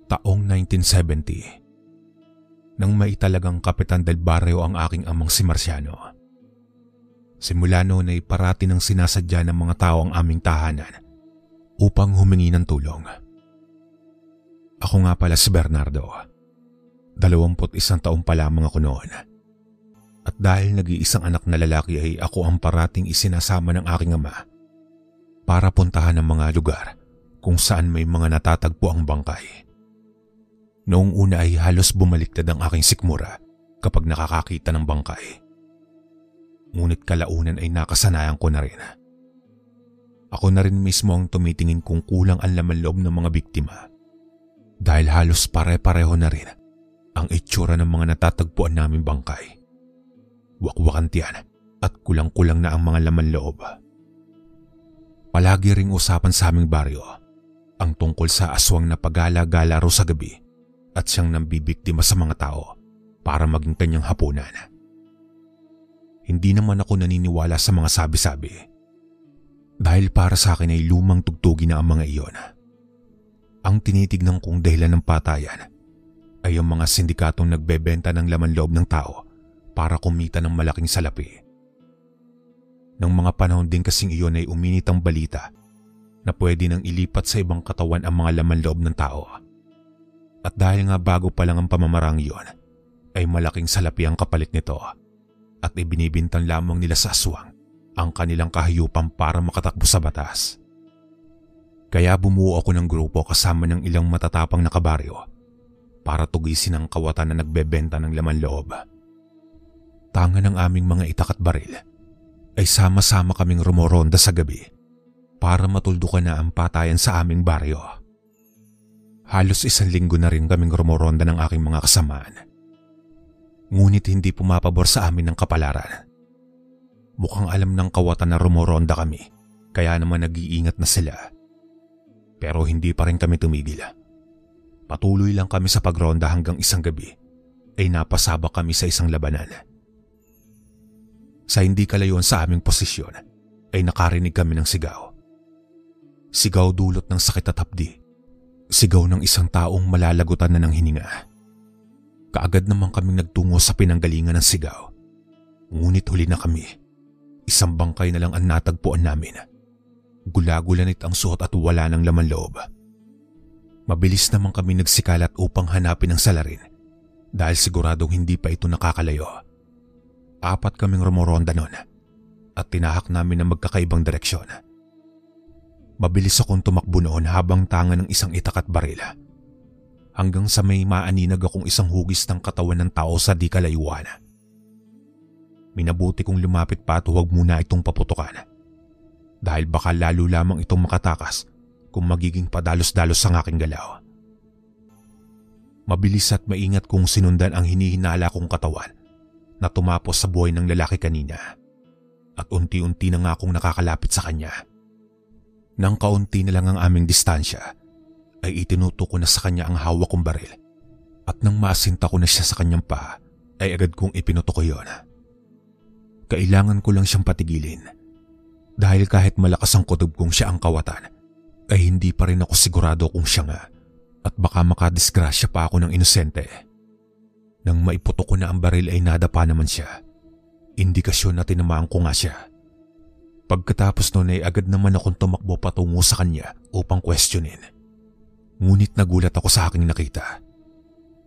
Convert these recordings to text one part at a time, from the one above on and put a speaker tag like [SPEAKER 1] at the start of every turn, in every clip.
[SPEAKER 1] Taong 1970, nang maitalagang kapitan del barrio ang aking amang si Marciano. Simula noon ay parati nang sinasadya ng mga tao ang aming tahanan upang humingi ng tulong. Ako nga pala si Bernardo. 21 taon pa lamang ako noon. At dahil nag-iisang anak na lalaki ay ako ang parating isinasama ng aking ama para puntahan ang mga lugar kung saan may mga natatagpo ang bangkay. Noong una ay halos bumaliktad ang aking sikmura kapag nakakakita ng bangkay. Ngunit kalaunan ay nakasanayan ko na rin. Ako na rin mismo ang tumitingin kung kulang ang laman loob ng mga biktima dahil halos pare-pareho na rin ang itsura ng mga natatagpuan naming bangkay. Wakwakan tiyan at kulang-kulang na ang mga laman loob. Palagi ring usapan sa aming baryo ang tungkol sa aswang na pagala-gala raw sa gabi at siyang nambibiktima sa mga tao para maging kanyang hapunan. Hindi naman ako naniniwala sa mga sabi-sabi dahil para sa akin ay lumang tugtugi na ang mga iyon. Ang tinitignan kong dahilan ng patayan ay ang mga sindikatong nagbebenta ng laman loob ng tao para kumita ng malaking salapi. Nang mga panahon din kasing iyon ay uminit ang balita na pwede nang ilipat sa ibang katawan ang mga laman loob ng tao. At dahil nga bago pa lang ang pamamarang iyon, ay malaking salapi ang kapalit nito at ibinibintang lamang nila sa aswang ang kanilang kahayupan para makatakbo sa batas. Kaya bumuo ako ng grupo kasama ng ilang matatapang na kabaryo para tugisin ang kawatan na nagbebenta ng laman loob. Tanga ng aming mga itak at baril ay sama-sama kaming rumoronda sa gabi para matuldukan na ang patayan sa aming baryo. Halos 1 linggo na rin kaming rumoronda ng aking mga kasamaan. Ngunit hindi pumapabor sa amin ng kapalaran. Mukhang alam ng kawatan na rumoronda kami kaya naman nag-iingat na sila. Pero hindi pa rin kami tumigil. Patuloy lang kami sa pagronda hanggang isang gabi ay napasabak kami sa isang labanan. Sa hindi kalayuan sa aming posisyon ay nakarinig kami ng sigaw. Sigaw dulot ng sakit at hapdi. Sigaw ng isang taong malalagutan na ng hininga. Kaagad naman kaming nagtungo sa pinanggalingan ng sigaw. Ngunit huli na kami. Isang bangkay na lang ang natagpuan namin. Gula-gulanit ang suot at wala ng laman loob. Mabilis naman kami nagsikalat upang hanapin ang salarin dahil siguradong hindi pa ito nakakalayo. 4 kaming rumoronda noon at tinahak namin ng magkakaibang direksyon. Mabilis akong tumakbo noon habang tanga ng isang itak at baril. Hanggang sa may maaninag akong isang hugis ng katawan ng tao sa di kalayuan. Minabuti kong lumapit pa at huwag muna itong paputukan. Dahil baka lalo lamang itong makatakas kung magiging padalos-dalos ang aking galaw. Mabilis at maingat kong sinundan ang hinihinala kong katawan na tumapos sa buhay ng lalaki kanina. At unti-unti na nga akong nakakalapit sa kanya. Nang kaunti na lang ang aming distansya, ay itinuto ko na sa kanya ang hawak kong baril. At nang masinta ko na siya sa kanyang paa, ay agad kong ipinuto ko yun. Kailangan ko lang siyang patigilin. Dahil kahit malakas ang kutob kong siya ang kawatan, ay hindi pa rin ako sigurado kung siya nga. At baka makadisgrasya pa ako ng inosente. Nang maiputo ko na ang baril ay nadapa naman siya. Indikasyon na tinamaan ko nga siya. Pagkatapos noon ay agad naman akong tumakbo patungo sa kanya upang questionin. Ngunit nagulat ako sa aking nakita.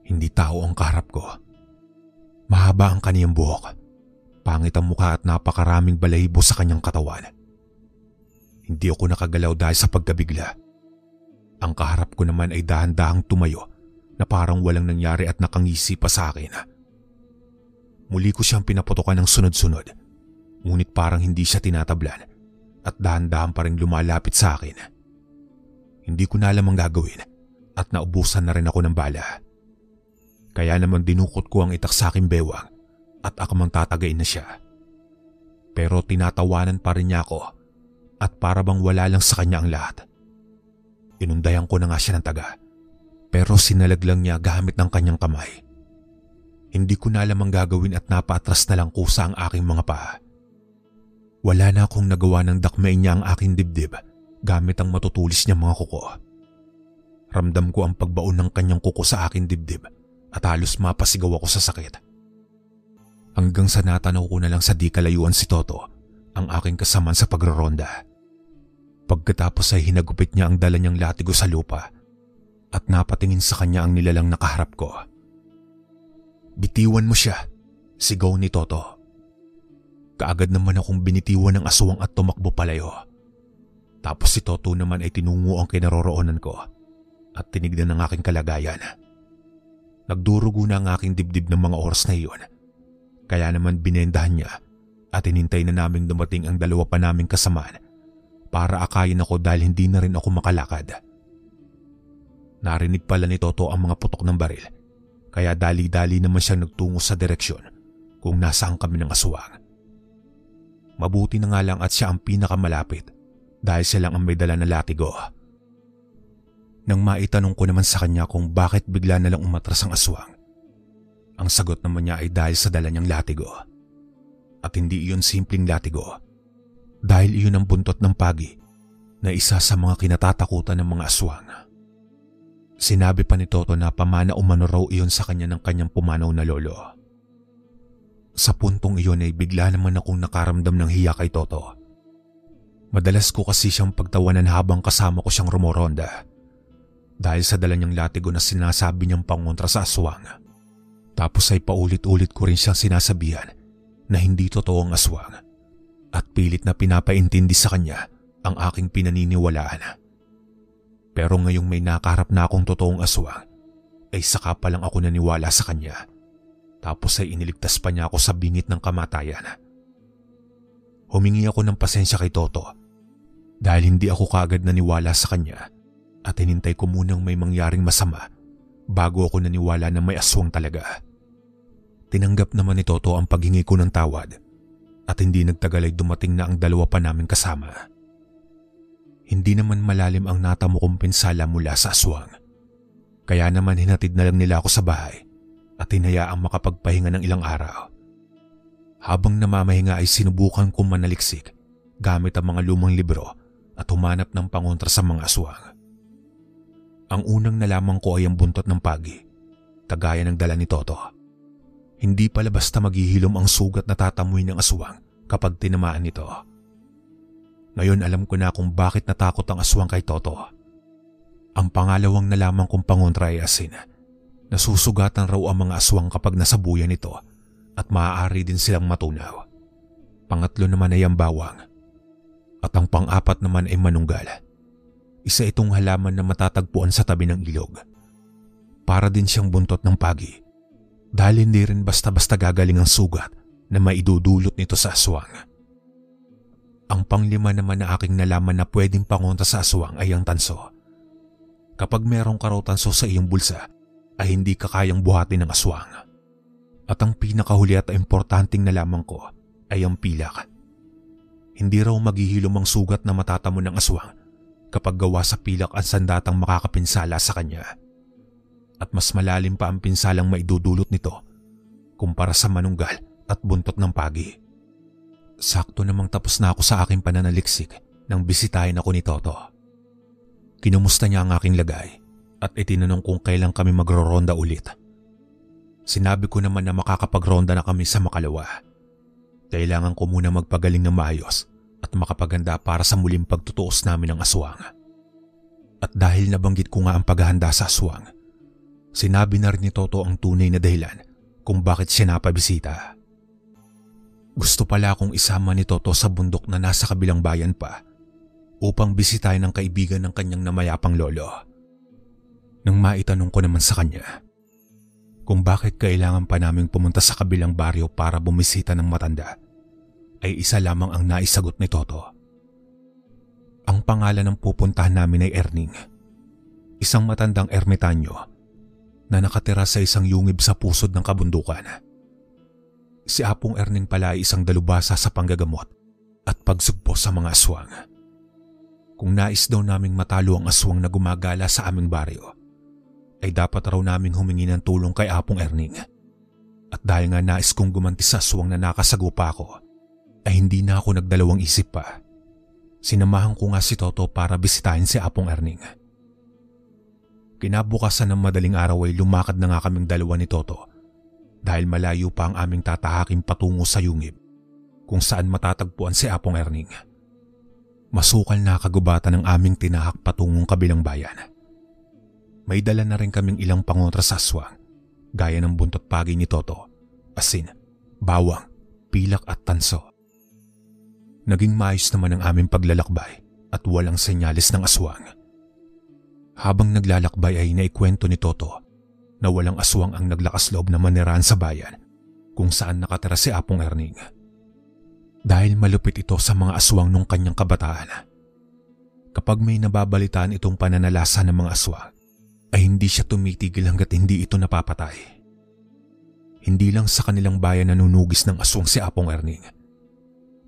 [SPEAKER 1] Hindi tao ang kaharap ko. Mahaba ang kaniyang buhok. Pangit ang mukha at napakaraming balahibo sa kanyang katawan. Hindi ako nakagalaw dahil sa pagkabigla. Ang kaharap ko naman ay dahan-dahang tumayo na parang walang nangyari at nakangisi pa sa akin. Muli ko siyang pinaputokan ng sunod-sunod, ngunit parang hindi siya tinatablan at dahan-dahan pa rin lumalapit sa akin. Hindi ko na alam ang gagawin at naubusan na rin ako ng bala. Kaya naman dinukot ko ang itak sa aking bewang at akamang tatagain na siya. Pero tinatawanan pa rin niya ako at para bang wala lang sa kanya ang lahat. Inundayan ko na nga siya ng taga. Pero sinalaglang niya gamit ng kanyang kamay. Hindi ko na alam ang gagawin at napaatras na lang kusa ang aking mga paa. Wala na akong nagawa ng dakmain niya ang aking dibdib gamit ang matutulis niyang mga kuko. Ramdam ko ang pagbaon ng kanyang kuko sa aking dibdib at halos mapasigaw ako sa sakit. Hanggang sa natanaw ko na lang sa di kalayuan si Toto, ang aking kasamaan sa pagroronda. Pagkatapos ay hinagupit niya ang dala niyang latigo sa lupa at napatingin sa kanya ang nilalang nakaharap ko. "Bitiwan mo siya," sigaw ni Toto. Kaagad naman akong binitiwan ng aswang at tumakbo palayo. Tapos si Toto naman ay tinungo ang kinaroroonan ko at tinignan ang aking kalagayan. Nagdurugo na ang aking dibdib ng mga oras na iyon. Kaya naman binendahan niya at inintay na naming dumating ang dalawa pa naming kasamaan para akayin ako dahil hindi na rin ako makalakad. Narinig pala ni Toto ang mga putok ng baril, kaya dali-dali naman siyang nagtungo sa direksyon kung nasaan kami ng aswang. Mabuti na nga lang at siya ang pinakamalapit dahil siya lang ang may dala na latigo. Nang maitanong ko naman sa kanya kung bakit bigla na lang umatras ang aswang, ang sagot naman niya ay dahil sa dala niyang latigo. At hindi iyon simpleng latigo, dahil iyon ang buntot ng pagi na isa sa mga kinatatakutan ng mga aswang. Sinabi pa ni Toto na pamana umano raw iyon sa kanya ng kanyang pumanaw na lolo. Sa puntong iyon ay bigla naman akong nakaramdam ng hiya kay Toto. Madalas ko kasi siyang pagtawanan habang kasama ko siyang rumoronda dahil sa dala niyang latigo na sinasabi niyang pangontra sa aswang. Tapos ay paulit-ulit ko rin siyang sinasabihan na hindi totoo ang aswang at pilit na pinapaintindi sa kanya ang aking pinaniniwalaan. Pero ngayong may nakaharap na akong totoong aswang, ay saka pa lang ako naniwala sa kanya. Tapos ay iniligtas pa niya ako sa bingit ng kamatayan. Humingi ako ng pasensya kay Toto dahil hindi ako kaagad naniwala sa kanya at hinintay ko munang may mangyaring masama bago ako naniwala na may aswang talaga. Tinanggap naman ni Toto ang paghingi ko ng tawad at hindi nagtagal ay dumating na ang dalawa pa namin kasama. Hindi naman malalim ang natamo kong pinsala mula sa aswang. Kaya naman hinatid na lang nila ako sa bahay at hinayaang makapagpahinga ng ilang araw. Habang namamahinga ay sinubukan kong manaliksik gamit ang mga lumang libro at humanap ng pangontra sa mga aswang. Ang unang nalaman ko ay ang buntot ng pagi, kagaya ng dala ni Toto. Hindi pala basta maghihilom ang sugat na tatamuin ng aswang kapag tinamaan nito. Ngayon alam ko na kung bakit natakot ang aswang kay Toto. Ang pangalawang nalaman kong pangontra ay asin. Nasusugatan raw ang mga aswang kapag nasabuyan nito at maaari din silang matunaw. Pangatlo naman ay ang bawang. At ang pang-apat naman ay manunggal. Isa itong halaman na matatagpuan sa tabi ng ilog. Para din siyang buntot ng pagi dahil hindi rin basta-basta gagaling ang sugat na maidudulot nito sa aswang. Ang panglima naman na aking nalaman na pwedeng pangontra sa aswang ay ang tanso. Kapag merong ka raw tanso sa iyong bulsa, ay hindi ka kayang buhatin ng aswang. At ang pinakahuli at importanteng nalaman ko ay ang pilak. Hindi raw maghihilom ang sugat na matatamo ng aswang kapag gawa sa pilak ang sandatang makakapinsala sa kanya. At mas malalim pa ang pinsalang maidudulot nito kumpara sa manunggal at buntot ng pagi. Sakto namang tapos na ako sa aking pananaliksik nang bisitahin ako ni Toto. Kinumusta niya ang aking lagay at itinanong kung kailan kami magroronda ulit. Sinabi ko naman na makakapagronda na kami sa makalawa. Kailangan ko muna magpagaling ng maayos at makapaganda para sa muling pagtutuos namin ng aswang. At dahil nabanggit ko nga ang paghahanda sa aswang, sinabi na rin ni Toto ang tunay na dahilan kung bakit siya napabisita. Gusto pala akong isama ni Toto sa bundok na nasa kabilang bayan pa upang bisitahin ang kaibigan ng kanyang namayapang lolo. Nang maitanong ko naman sa kanya kung bakit kailangan pa naming pumunta sa kabilang baryo para bumisita ng matanda, ay isa lamang ang naisagot ni Toto. Ang pangalan ng pupuntahan namin ay Erning, isang matandang ermitanyo na nakatira sa isang yungib sa pusod ng kabundukan. Si Apong Erning pala ay isang dalubhasa sa panggagamot at pagsugpo sa mga aswang. Kung nais daw naming matalo ang aswang na gumagala sa aming baryo, ay dapat raw naming humingi ng tulong kay Apong Erning. At dahil nga nais kong gumanti sa aswang na nakasagupa ako, ay hindi na ako nagdalawang isip pa. Sinamahan ko nga si Toto para bisitahin si Apong Erning. Kinabukasan ng madaling araw ay lumakad na nga kaming dalawa ni Toto dahil malayo pa ang aming tatahaking patungo sa yungib kung saan matatagpuan si Apong Erning. Masukal na kagubatan ng aming tinahak patungong kabilang bayan. May dala na rin kaming ilang pangontra sa aswang gaya ng buntot pagi ni Toto, asin, bawang, pilak at tanso. Naging maayos naman ang aming paglalakbay at walang senyalis ng aswang. Habang naglalakbay ay naikwento ni Toto na walang aswang ang naglakas loob na manirahan sa bayan kung saan nakatira si Apong Erning. Dahil malupit ito sa mga aswang nung kanyang kabataan. Kapag may nababalitaan itong pananalasa ng mga aswang, ay hindi siya tumitigil hanggat hindi ito napapatay. Hindi lang sa kanilang bayan nanunugis ng aswang si Apong Erning.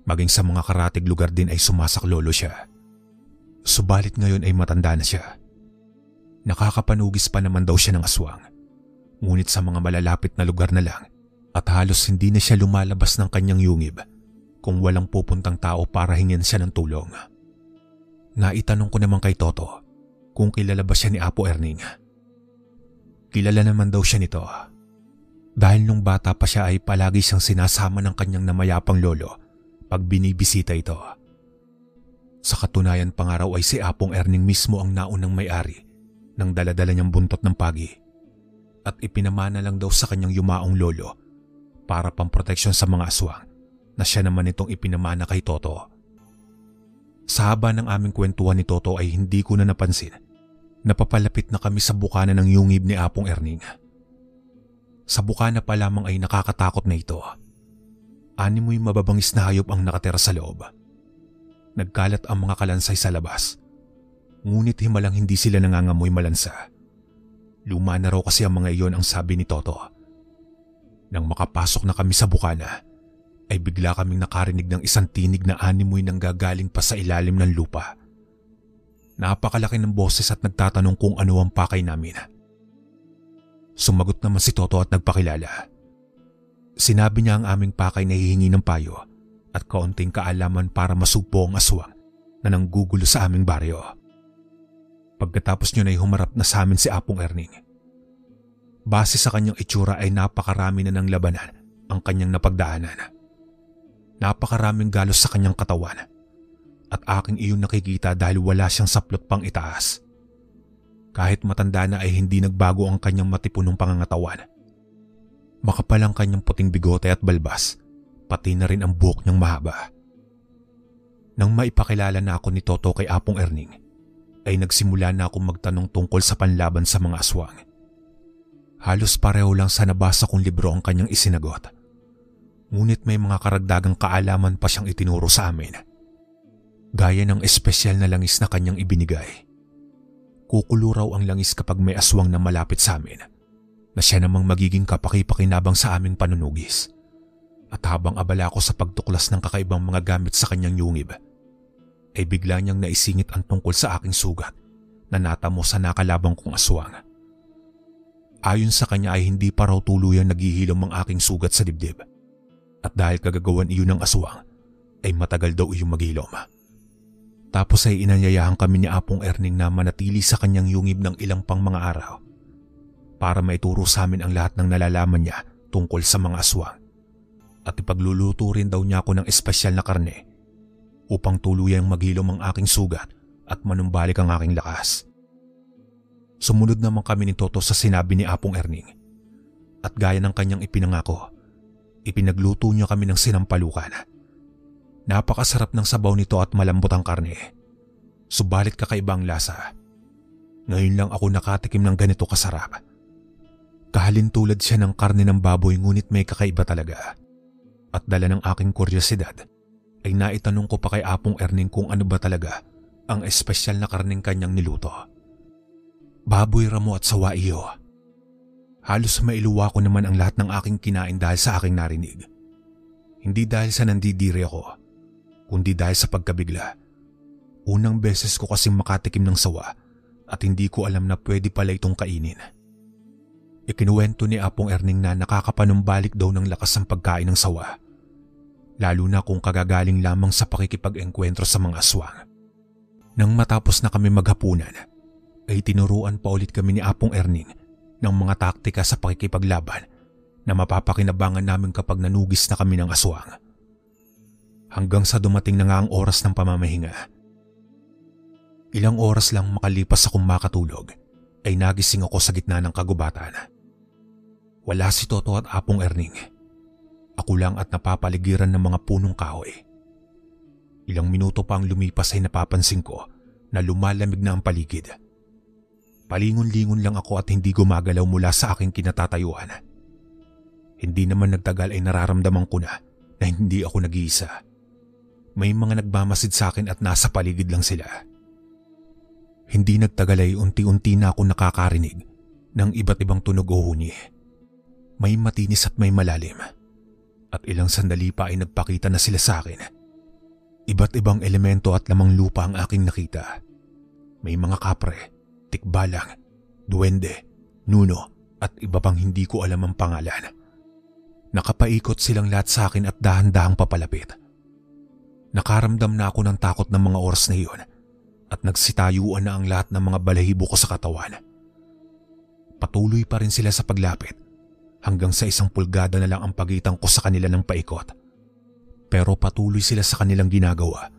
[SPEAKER 1] Maging sa mga karatig lugar din ay sumasaklolo siya. Subalit ngayon ay matanda na siya. Nakakapanugis pa naman daw siya ng aswang. Ngunit sa mga malalapit na lugar na lang at halos hindi na siya lumalabas ng kanyang yungib kung walang pupuntang tao para hingin siya ng tulong. Naitanong ko naman kay Toto kung kilala ba siya ni Apo Erning. Kilala naman daw siya nito dahil nung bata pa siya ay palagi siyang sinasama ng kanyang namayapang lolo pag binibisita ito. Sa katunayan pangaraw ay si Apong Erning mismo ang naunang may-ari ng daladala niyang buntot ng pagi at ipinamana lang daw sa kanyang yumaong lolo para pamproteksyon sa mga aswang na siya naman itong ipinamana kay Toto. Sa haba ng aming kwentuhan ni Toto ay hindi ko na napansin na papalapit na kami sa bukana ng yungib ni Apong Erning. Sa bukana pa lamang ay nakakatakot na ito. Animoy mababangis na hayop ang nakatira sa loob. Nagkalat ang mga kalansay sa labas. Ngunit himalang hindi sila nangangamoy malansa. Luma na raw kasi ang mga iyon ang sabi ni Toto. Nang makapasok na kami sa bukana, ay bigla kaming nakarinig ng isang tinig na animoy nang gagaling pa sa ilalim ng lupa. Napakalaki ng boses at nagtatanong kung ano ang pakay namin. Sumagot naman si Toto at nagpakilala. Sinabi niya ang aming pakay na hihingi ng payo at kaunting kaalaman para masugpo ang aswang na nanggugulo sa aming baryo. Pagkatapos niyo ay humarap na sa amin si Apong Erning. Base sa kanyang itsura ay napakarami na ng labanan ang kanyang napagdaanan. Napakaraming galos sa kanyang katawan at aking iyon nakikita dahil wala siyang saplot pang itaas. Kahit matanda na ay hindi nagbago ang kanyang matipunong pangangatawan. Makapal ang kanyang puting bigote at balbas, pati na rin ang buhok niyang mahaba. Nang maipakilala na ako ni Toto kay Apong Erning, ay nagsimula na akong magtanong tungkol sa panlaban sa mga aswang. Halos pareho lang sa nabasa kong libro ang kanyang isinagot. Ngunit may mga karagdagang kaalaman pa siyang itinuro sa amin. Gaya ng espesyal na langis na kanyang ibinigay. Kukulo raw ang langis kapag may aswang na malapit sa amin, na siya namang magiging kapaki-pakinabang sa aming panunugis. At habang abala ko sa pagtuklas ng kakaibang mga gamit sa kanyang yungib, ay bigla niyang naisingit ang tungkol sa aking sugat na natamo sa nakalabang kong aswang. Ayon sa kanya ay hindi pa raw tuluyang naghihilom ang aking sugat sa dibdib. At dahil kagagawan iyon ng aswang, ay matagal daw iyong maghilom. Tapos ay inanyayahan kami ni Apong Erning na manatili sa kanyang yungib ng ilang pang mga araw para maituro sa amin ang lahat ng nalalaman niya tungkol sa mga aswang. At ipagluluto rin daw niya ako ng espesyal na karne upang tuluyang maghilom ang aking sugat at manumbalik ang aking lakas. Sumunod naman kami ni Toto sa sinabi ni Apong Erning. At gaya ng kanyang ipinangako, ipinagluto niya kami ng sinampalukan. Napakasarap ng sabaw nito at malambot ang karne. Subalit kakaiba ang lasa. Ngayon lang ako nakatikim ng ganito kasarap. Kahalintulad siya ng karne ng baboy ngunit may kakaiba talaga. At dala ng aking kuryosidad, ay naitanong ko pa kay Apong Erning kung ano ba talaga ang espesyal na karneng kanyang niluto. Baboy ramo at sawa iyo. Halos mailuwa ko naman ang lahat ng aking kinain dahil sa aking narinig. Hindi dahil sa nandidiri ako, kundi dahil sa pagkabigla. Unang beses ko kasing makatikim ng sawa at hindi ko alam na pwede pala itong kainin. Ikinuwento ni Apong Erning na nakakapanumbalik daw ng lakas ang pagkain ng sawa, lalo na kung kagagaling lamang sa pakikipag-engkwentro sa mga aswang. Nang matapos na kami maghapunan, ay tinuruan pa ulit kami ni Apong Erning ng mga taktika sa pakikipaglaban na mapapakinabangan namin kapag nanugis na kami ng aswang. Hanggang sa dumating na nga ang oras ng pamamahinga. Ilang oras lang makalipas akong makatulog ay nagising ako sa gitna ng kagubatan. Wala si Toto at Apong Erning. Ako lang at napapaligiran ng mga punong kahoy. Ilang minuto pa ang lumipas ay napapansin ko na lumalamig na ang paligid. Palingon-lingon lang ako at hindi gumagalaw mula sa aking kinatatayuan. Hindi naman nagtagal ay nararamdaman ko na hindi ako nag-iisa. May mga nagmamasid sa akin at nasa paligid lang sila. Hindi nagtagal ay unti-unti na ako nakakarinig ng iba't ibang tunog o huni. May matinis at may malalim. At ilang sandali pa ay nagpakita na sila sa akin. Iba't ibang elemento at lamang lupa ang aking nakita. May mga kapre, tikbalang, duwende, nuno at iba pang hindi ko alam ang pangalan. Nakapaikot silang lahat sa akin at dahan-dahang papalapit. Nakaramdam na ako ng takot ng mga oras na iyon at nagsitayuan na ang lahat ng mga balahibo ko sa katawan. Patuloy pa rin sila sa paglapit hanggang sa 1 pulgada na lang ang pagitan ko sa kanila ng paikot. Pero patuloy sila sa kanilang ginagawa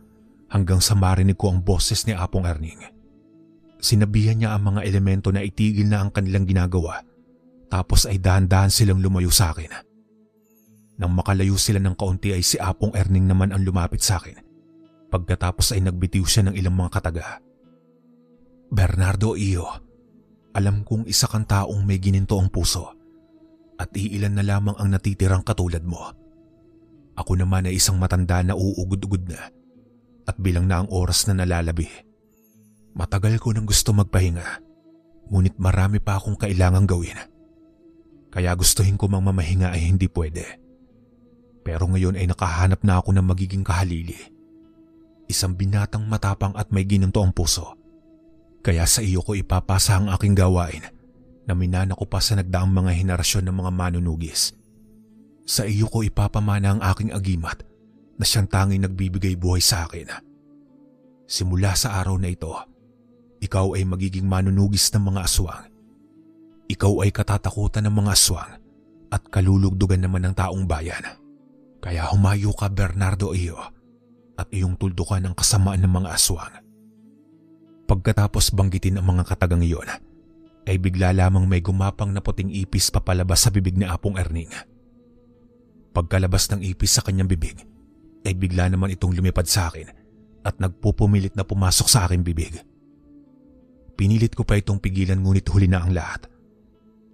[SPEAKER 1] hanggang sa marinig ko ang boses ni Apong Erning. Sinabihan niya ang mga elemento na itigil na ang kanilang ginagawa tapos ay dahan-dahan silang lumayo sa akin. Nang makalayo sila ng kaunti ay si Apong Erning naman ang lumapit sa akin. Pagkatapos ay nagbitiw siya ng ilang mga kataga. "Bernardo Iyo, alam kong isa kang taong may gininto ang puso at iilan na lamang ang natitirang katulad mo. Ako naman ay isang matanda na uugod-ugod na at bilang na ang oras na nalalabi. Matagal ko nang gusto magpahinga, ngunit marami pa akong kailangang gawin. Kaya gustuhin ko mang mamahinga ay hindi pwede. Pero ngayon ay nakahanap na ako ng magiging kahalili. Isang binatang matapang at may ginunto ang puso. Kaya sa iyo ko ipapasa ang aking gawain na minana ko pa sa nagdaang mga henerasyon ng mga manunugis. Sa iyo ko ipapamana ang aking agimat na siyang tanging nagbibigay buhay sa akin. Simula sa araw na ito, ikaw ay magiging manunugis ng mga aswang. Ikaw ay katatakutan ng mga aswang at kalulugdugan naman ng taong bayan. Kaya humayo ka, Bernardo Iyo, at iyong tuldukan ang kasamaan ng mga aswang." Pagkatapos banggitin ang mga katagang iyon, ay bigla lamang may gumapang na puting ipis papalabas sa bibig ni Apong Erning. Pagkalabas ng ipis sa kanyang bibig, ay bigla naman itong lumipad sa akin at nagpupumilit na pumasok sa aking bibig. Pinilit ko pa itong pigilan ngunit huli na ang lahat.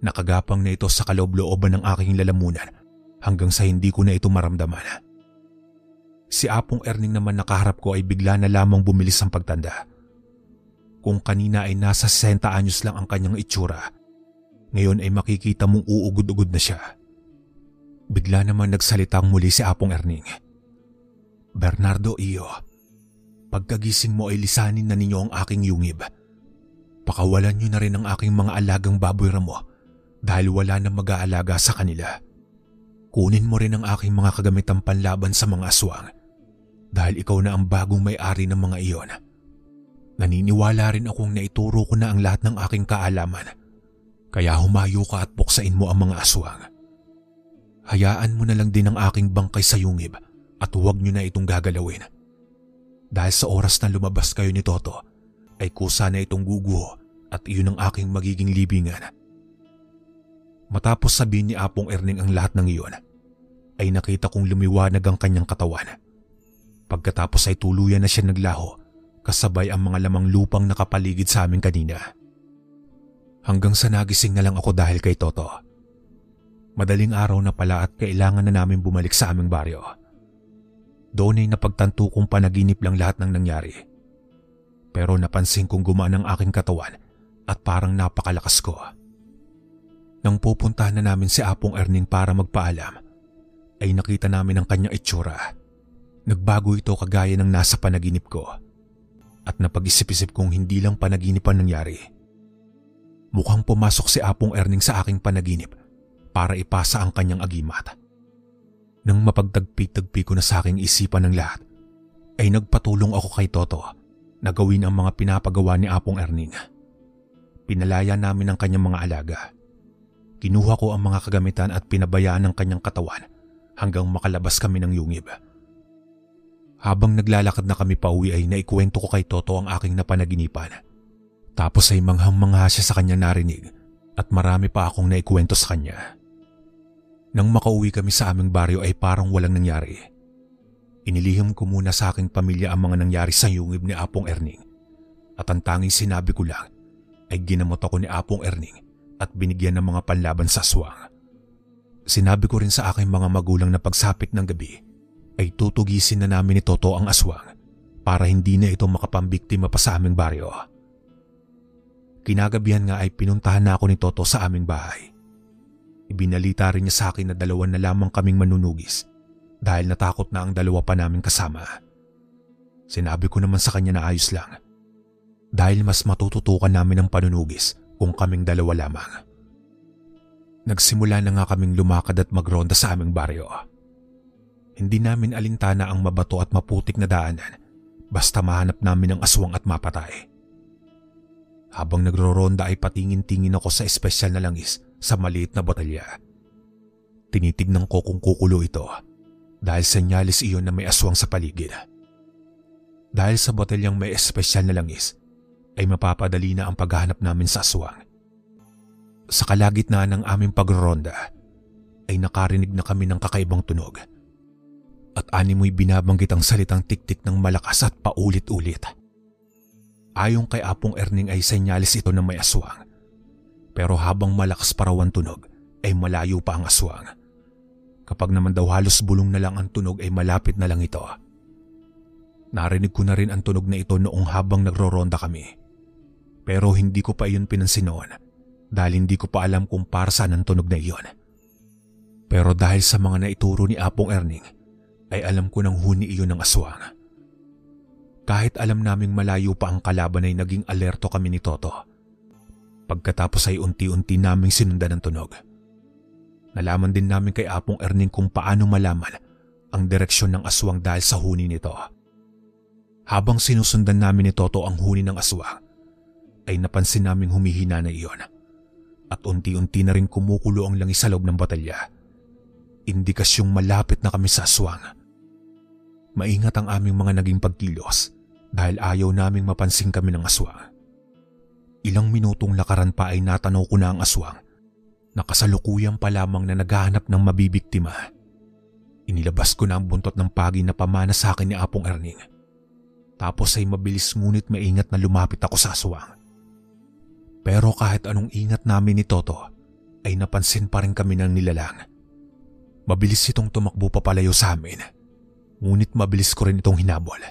[SPEAKER 1] Nakagapang na ito sa kaloob-looban ng aking lalamunan hanggang sa hindi ko na ito maramdaman. Si Apong Erning naman nakaharap ko ay bigla na lamang bumilis ang pagtanda. Kung kanina ay nasa 60 anyos lang ang kanyang itsura, ngayon ay makikita mong uugod-ugod na siya. Bigla naman nagsalitang muli si Apong Erning. "Bernardo Iyo, pagkagising mo ay lisanin na ninyo ang aking yungib. Pakawalan niyo na rin ang aking mga alagang baboy ramo dahil wala nang mag-aalaga sa kanila. Kunin mo rin ang aking mga kagamitang panlaban sa mga aswang dahil ikaw na ang bagong may-ari ng mga iyon. Naniniwala rin akong naituro ko na ang lahat ng aking kaalaman, kaya humayo ka at buksain mo ang mga aswang. Hayaan mo na lang din ang aking bangkay sa yungib at huwag niyo na itong gagalawin. Dahil sa oras na lumabas kayo ni Toto, ay kusa na itong guguho at iyon ang aking magiging libingan." Matapos sabihin ni Apong Erning ang lahat ng iyon, ay nakita kong lumiwanag ang kanyang katawan. Pagkatapos ay tuluyan na siya naglaho kasabay ang mga lamang lupang nakapaligid sa amin kanina. Hanggang sa nagising na lang ako dahil kay Toto. Madaling araw na pala at kailangan na namin bumalik sa aming baryo. Doon ay napagtanto kong panaginip lang lahat ng nangyari. Pero napansin kong gumaan ang aking katawan at parang napakalakas ko. Nang pupuntahan na namin si Apong Erning para magpaalam, ay nakita namin ang kanyang itsura. Nagbago ito kagaya ng nasa panaginip ko. At napag-isip-isip kong hindi lang panaginip ang nangyari. Mukhang pumasok si Apong Erning sa aking panaginip para ipasa ang kanyang agimat. Nang mapagtagpi-tagpi ko na sa aking isipan ng lahat, ay nagpatulong ako kay Toto na gawin ang mga pinapagawa ni Apong Erning. Pinalaya namin ang kanyang mga alaga. Kinuha ko ang mga kagamitan at pinabayaan ang kanyang katawan hanggang makalabas kami ng yungib. Habang naglalakad na kami pauwi ay naikwento ko kay Toto ang aking napanaginipan. Tapos ay manghang-mangha siya sa kanyang narinig at marami pa akong naikwento sa kanya. Nang makauwi kami sa aming baryo ay parang walang nangyari. Inilihim ko muna sa aking pamilya ang mga nangyari sa yungib ni Apong Erning. At ang tanging sinabi ko lang ay ginamot ako ni Apong Erning at binigyan ng mga panlaban sa aswang. Sinabi ko rin sa aking mga magulang na pagsapit ng gabi ay tutugisin na namin ni Toto ang aswang para hindi na ito makapambiktima pa sa aming baryo. Kinagabihan nga ay pinuntahan na ako ni Toto sa aming bahay. Ibinalita rin niya sa akin na 2 na lamang kaming manunugis dahil natakot na ang 2 pa namin kasama. Sinabi ko naman sa kanya na ayos lang dahil mas matututukan namin ang panunugis kung kaming 2 lamang. Nagsimula na nga kaming lumakad at magronda sa aming baryo. Hindi namin alintana ang mabato at maputik na daanan basta mahanap namin ang aswang at mapatay. Habang nagro-ronda ay patingin-tingin ako sa espesyal na langis sa maliit na botelya. Tinitignan ko kung kukulo ito dahil senyalis iyon na may aswang sa paligid. Dahil sa botelyang may espesyal na langis ay mapapadali na ang paghahanap namin sa aswang. Sa kalagitnaan ng aming pagro-ronda ay nakarinig na kami ng kakaibang tunog. At animoy binabanggit ang salitang tik-tik ng malakas at paulit-ulit. Ayon kay Apong Erning ay senyalis ito na may aswang. Pero habang malakas pa raw ang tunog ay malayo pa ang aswang. Kapag naman daw halos bulong na lang ang tunog ay malapit na lang ito. Narinig ko na rin ang tunog na ito noong habang nagro-ronda kami. Pero hindi ko pa iyon pinansin noon dahil hindi ko pa alam kung para saan ang tunog na iyon. Pero dahil sa mga naituro ni Apong Erning ay alam ko nang huni iyon ng aswang. Kahit alam naming malayo pa ang kalaban ay naging alerto kami ni Toto. Pagkatapos ay unti-unti naming sinundan ang tunog. Nalaman din namin kay Apong Erning kung paano malaman ang direksyon ng aswang dahil sa huni nito. Habang sinusundan namin ni Toto ang huni ng aswang, ay napansin naming humihina na iyon. At unti-unti na rin kumukulo ang langis sa loob ng botelya. Indikasyong malapit na kami sa aswang. Maingat ang aming mga naging pagkilos dahil ayaw naming mapansin kami ng aswang. Ilang minutong lakaran pa ay natanaw ko na ang aswang na kasalukuyang pa lamang na naghahanap ng mabibiktima. Inilabas ko na ang buntot ng pagi na pamana sa akin ni Apong Erning. Tapos ay mabilis ngunit maingat na lumapit ako sa aswang. Pero kahit anong ingat namin ni Toto ay napansin pa rin kami ng nilalang. Mabilis itong tumakbo papalayo sa amin. Ngunit mabilis ko rin itong hinabol.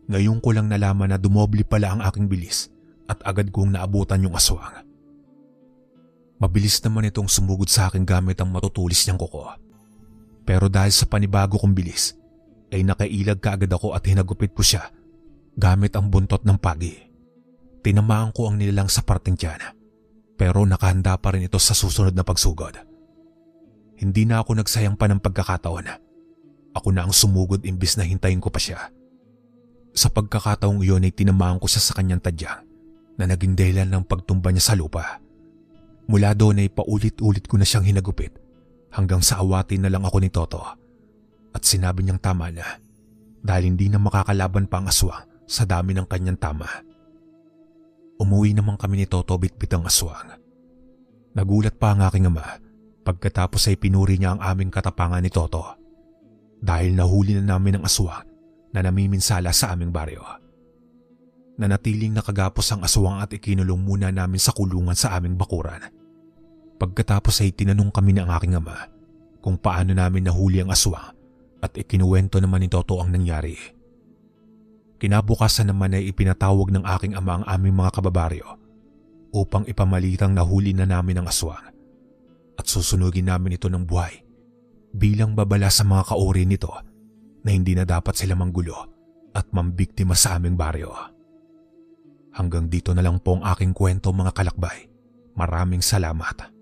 [SPEAKER 1] Ngayon ko lang nalaman na dumoble pala ang aking bilis at agad kong naabutan yung aswang. Mabilis naman itong sumugod sa akin gamit ang matutulis niyang kuko. Pero dahil sa panibago kong bilis, ay nakailag kaagad ako at hinagupit ko siya gamit ang buntot ng pagi. Tinamaan ko ang nilalang sa parteng tiyan, pero nakahanda pa rin ito sa susunod na pagsugod. Hindi na ako nagsayang pa ng pagkakataon. Ako na ang sumugod imbis na hintayin ko pa siya. Sa pagkakataong iyon ay tinamaan ko siya sa kanyang tadyang na naging dahilan ng pagtumba niya sa lupa. Mula doon ay paulit-ulit ko na siyang hinagupit hanggang sa awatin na lang ako ni Toto. At sinabi niyang tama na dahil hindi na makakalaban pa ang aswang sa dami ng kanyang tama. Umuwi naman kami ni Toto bitbit ang aswang. Nagulat pa ang aking ama pagkatapos ay pinuri niya ang aming katapangan ni Toto dahil nahuli na namin ang aswang na namiminsala sa aming baryo. Nanatiling nakagapos ang aswang at ikinulong muna namin sa kulungan sa aming bakuran. Pagkatapos ay tinanong kami ng aking ama kung paano namin nahuli ang aswang at ikinuwento naman ni Toto ang nangyari. Kinabukasan naman ay ipinatawag ng aking ama ang aming mga kababaryo upang ipamalitang nahuli na namin ang aswang at susunugin namin ito ng buhay bilang babala sa mga kaori nito na hindi na dapat sila manggulo at mambiktima sa aming baryo. Hanggang dito na lang po ang aking kwento mga kalakbay. Maraming salamat.